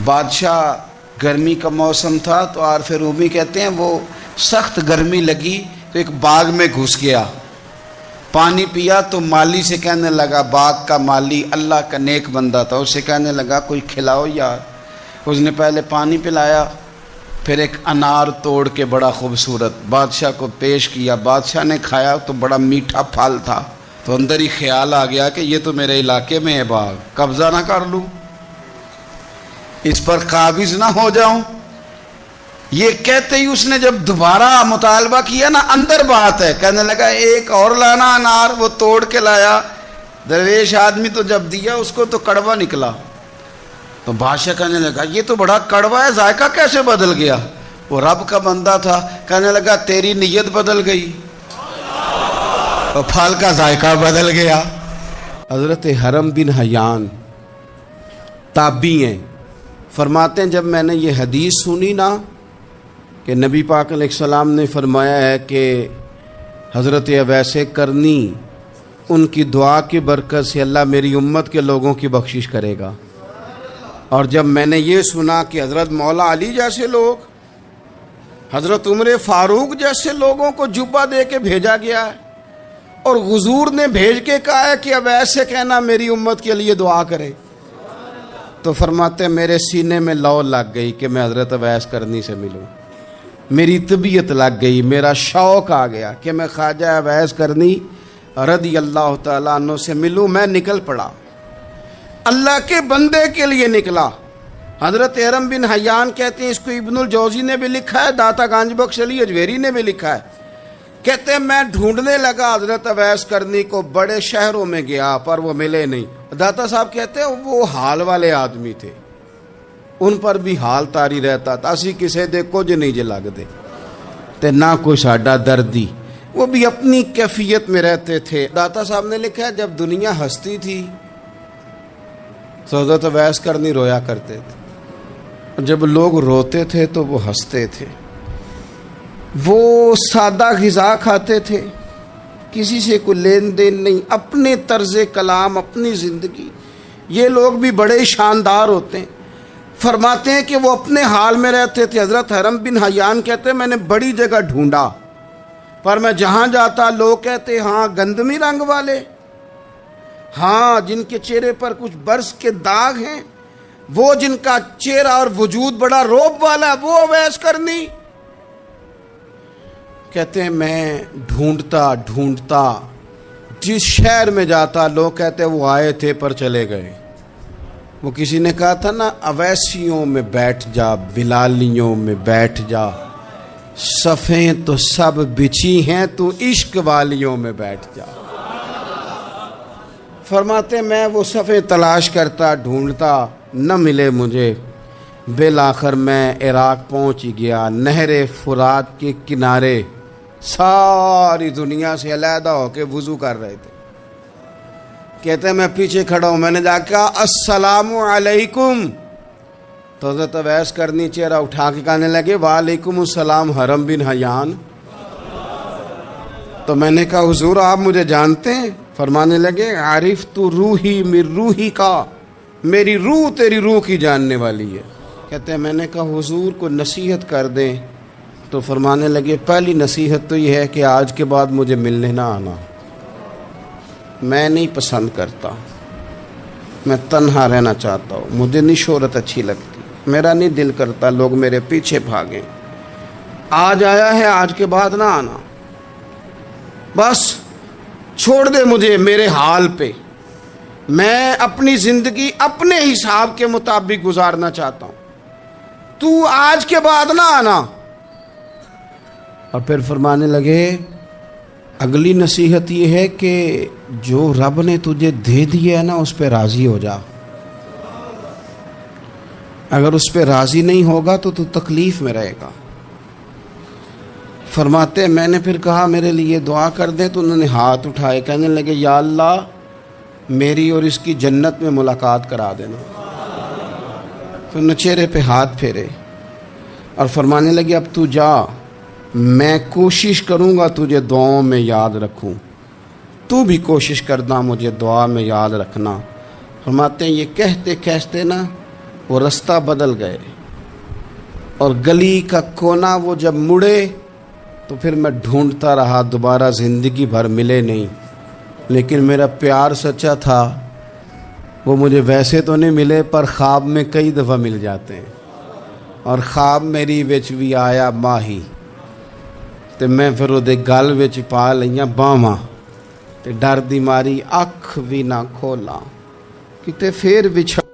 بادشاہ گرمی کا موسم تھا تو عارف رومی کہتے ہیں وہ سخت گرمی لگی تو ایک باغ میں گھس گیا، پانی پیا تو مالی سے کہنے لگا، باغ کا مالی اللہ کا نیک بندہ تھا، اسے کہنے لگا کوئی کھلاؤ یار۔ اس نے پہلے پانی پلایا، پھر ایک انار توڑ کے بڑا خوبصورت بادشاہ کو پیش کیا۔ بادشاہ نے کھایا تو بڑا میٹھا پھل تھا، تو اندر ہی خیال آ گیا کہ یہ تو میرے علاقے میں ہے باغ، قبضہ نہ کر لوں، اس پر قابض نہ ہو جاؤں۔ یہ کہتے ہی اس نے جب دوبارہ مطالبہ کیا نا، اندر بات ہے، کہنے لگا ایک اور لانا انار، وہ توڑ کے لایا۔ درویش آدمی تو جب دیا اس کو تو کڑوا نکلا، تو بادشاہ کہنے لگا یہ تو بڑا کڑوا ہے، ذائقہ کیسے بدل گیا؟ وہ رب کا بندہ تھا، کہنے لگا تیری نیت بدل گئی، اور پھل کا ذائقہ بدل گیا۔ حضرت حرم بن حیان تابعی ہیں، فرماتے ہیں جب میں نے یہ حدیث سنی نا کہ نبی پاک علیہ السلام نے فرمایا ہے کہ حضرت اویس کرنی ان کی دعا کی برکت سے اللہ میری امت کے لوگوں کی بخشش کرے گا، اور جب میں نے یہ سنا کہ حضرت مولا علی جیسے لوگ، حضرت عمر فاروق جیسے لوگوں کو جبہ دے کے بھیجا گیا ہے، اور حضور نے بھیج کے کہا ہے کہ اویس سے کہنا میری امت کے لیے دعا کرے، تو فرماتے ہیں میرے سینے میں لو لگ گئی کہ میں حضرت اویس کرنی سے ملوں، میری طبیعت لگ گئی، میرا شوق آ گیا کہ میں خواجہ اویس کرنی رضی اللہ تعالیٰ عنہ سے ملوں۔ میں نکل پڑا، اللہ کے بندے کے لیے نکلا۔ حضرت حرم بن حیان کہتے ہیں، اس کو ابن الجوزی نے بھی لکھا ہے، داتا گنج بخش علی اجویری نے بھی لکھا ہے، کہتے ہیں میں ڈھونڈنے لگا حضرت اویس کرنی کو، بڑے شہروں میں گیا پر وہ ملے نہیں۔ داتا صاحب کہتے ہیں وہ حال والے آدمی تھے، ان پر بھی حال تاری رہتا تھا، اسی کسے دے کچھ نہیں جے لگ دے تے نہ کوئی ساڈا دردی، وہ بھی اپنی کیفیت میں رہتے تھے۔ داتا صاحب نے لکھا ہے جب دنیا ہستی تھی تو حضرت اویس کرنی رویا کرتے تھے، جب لوگ روتے تھے تو وہ ہنستے تھے، وہ سادہ غذا کھاتے تھے، کسی سے کوئی لین دین نہیں، اپنے طرز کلام، اپنی زندگی۔ یہ لوگ بھی بڑے شاندار ہوتے ہیں، فرماتے ہیں کہ وہ اپنے حال میں رہتے تھے۔ حضرت حرم بن حیان کہتے ہیں میں نے بڑی جگہ ڈھونڈا، پر میں جہاں جاتا لوگ کہتے ہاں گندمی رنگ والے، ہاں جن کے چہرے پر کچھ برس کے داغ ہیں، وہ جن کا چہرہ اور وجود بڑا روب والا ہے، وہ اویس کرنی۔ کہتے ہیں میں ڈھونڈتا جس شہر میں جاتا لوگ کہتے وہ آئے تھے پر چلے گئے۔ وہ کسی نے کہا تھا نا، اویسیوں میں بیٹھ جا، بلالیوں میں بیٹھ جا، صفیں تو سب بچھی ہیں، تو عشق والیوں میں بیٹھ جا۔ فرماتے میں وہ صفیں تلاش کرتا، ڈھونڈتا، نہ ملے مجھے، بالآخر میں عراق پہنچ گیا، نہر فرات کے کنارے ساری دنیا سے علیحدہ ہو کے وضو کر رہے تھے۔ کہتے ہیں میں پیچھے کھڑا ہوں، میں نے جا کے کہا السلام علیکم، تو حضرت اویس کرنی چہرہ اٹھا کے کہنے لگے وعلیکم السلام حرم بن حیان۔ تو میں نے کہا حضور آپ مجھے جانتے ہیں؟ فرمانے لگے عارف تو روحی من روحی کا، میری روح تیری روح کی جاننے والی ہے۔ کہتے ہیں میں نے کہا حضور کو نصیحت کر دیں، تو فرمانے لگے پہلی نصیحت تو یہ ہے کہ آج کے بعد مجھے ملنے نہ آنا، میں نہیں پسند کرتا، میں تنہا رہنا چاہتا ہوں، مجھے نہیں شہرت اچھی لگتی، میرا نہیں دل کرتا لوگ میرے پیچھے بھاگیں، آج آیا ہے آج کے بعد نہ آنا، بس چھوڑ دے مجھے میرے حال پہ، میں اپنی زندگی اپنے حساب کے مطابق گزارنا چاہتا ہوں، تو آج کے بعد نہ آنا۔ اور پھر فرمانے لگے اگلی نصیحت یہ ہے کہ جو رب نے تجھے دے دیا ہے نا اس پہ راضی ہو جا، اگر اس پہ راضی نہیں ہوگا تو تکلیف میں رہے گا۔ فرماتے میں نے پھر کہا میرے لیے دعا کر دیں، تو انہوں نے ہاتھ اٹھائے، کہنے لگے یا اللہ میری اور اس کی جنت میں ملاقات کرا دینا۔ تو انہوں نے چہرے پہ ہاتھ پھیرے اور فرمانے لگے اب تو جا، میں کوشش کروں گا تجھے دعاؤں میں یاد رکھوں، تو بھی کوشش کرنا مجھے دعا میں یاد رکھنا۔ فرماتے ہیں یہ کہتے کہتے نا وہ راستہ بدل گئے، اور گلی کا کونا وہ جب مڑے تو پھر میں ڈھونڈتا رہا، دوبارہ زندگی بھر ملے نہیں، لیکن میرا پیار سچا تھا، وہ مجھے ویسے تو نہیں ملے پر خواب میں کئی دفعہ مل جاتے ہیں، اور خواب میری وچ بھی آیا ماہی، تے میں پھر وہ گل وچ پا لئیاں باواں، تے ڈر دی ماری اکھ بھی نہ کھولاں، کتے پھر وچھڑ